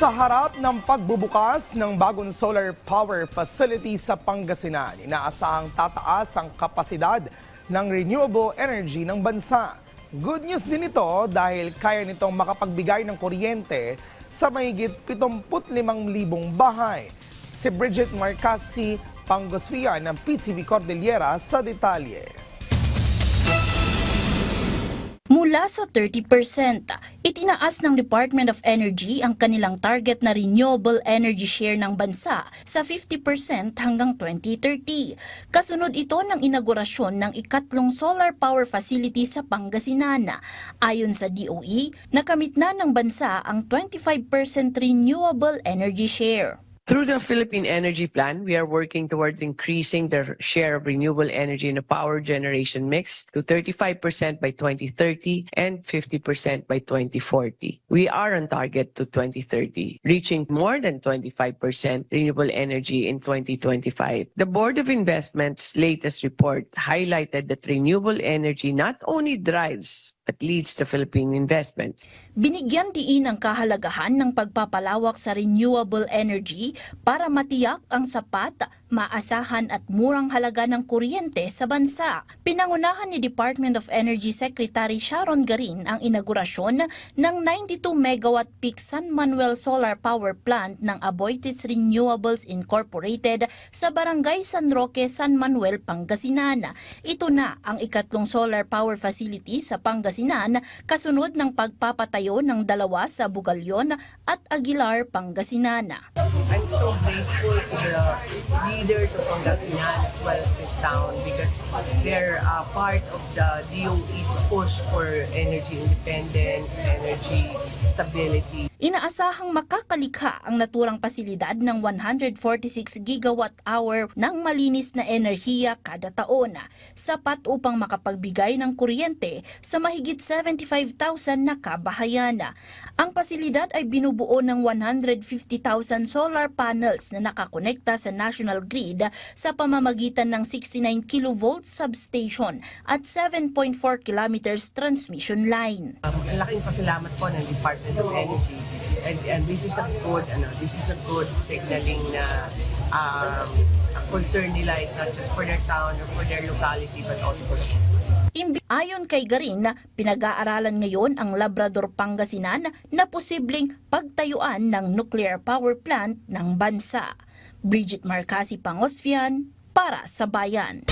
Sa harap ng pagbubukas ng bagong solar power facility sa Pangasinan, inaasahang tataas ang kapasidad ng renewable energy ng bansa. Good news din ito dahil kaya nitong makapagbigay ng kuryente sa mahigit 75,000 bahay. Si Bridget Marcasi Pangosvia ng PTV Cordillera sa detalye. Mula sa 30%, itinaas ng Department of Energy ang kanilang target na renewable energy share ng bansa sa 50% hanggang 2030. Kasunod ito ng inaugurasyon ng ikatlong solar power facility sa Pangasinan. Ayon sa DOE, nakamit na ng bansa ang 25% renewable energy share. Through the Philippine Energy Plan, we are working towards increasing the share of renewable energy in the power generation mix to 35% by 2030 and 50% by 2040. We are on target to 2030, reaching more than 25% renewable energy in 2025. The Board of Investment's latest report highlighted that renewable energy not only drives but leads to Philippine investments. Binigyan diin ang kahalagahan ng pagpapalawak sa renewable energy para matiyak ang sapat, maasahan at murang halaga ng kuryente sa bansa. Pinangunahan ni Department of Energy Secretary Sharon Garin ang inaugurasyon ng 92 megawatt peak San Manuel Solar Power Plant ng Aboitiz Renewables Incorporated sa Barangay San Roque, San Manuel, Pangasinan. Ito na ang ikatlong solar power facility sa Pangasinan kasunod ng pagpapatayo ng dalawa sa Bugalyon at Aguilar, Pangasinan. I'm so grateful to the leaders of Pangasinan as well as this town because they're part of the DOE's push for energy independence, energy stability. Inaasahang makakalikha ang naturang pasilidad ng 146 gigawatt-hour ng malinis na enerhiya kada taon, sapat upang makapagbigay ng kuryente sa mahigit 75,000 na kabahayan. Ang pasilidad ay binubuo ng 150,000 solar panels na nakakonekta sa national grid sa pamamagitan ng 69 kilovolt substation at 7.4 kilometers transmission line. Malaking pasalamat po ng Department of Energy. And this is a good signaling na concern nila is not just for their town or for their locality but also for the country. Ayon kay Garin, pinag-aaralan ngayon ang Labrador, Pangasinan na posibleng pagtayuan ng nuclear power plant ng bansa. Bridget Marcasi Pangosvia para sa Bayan.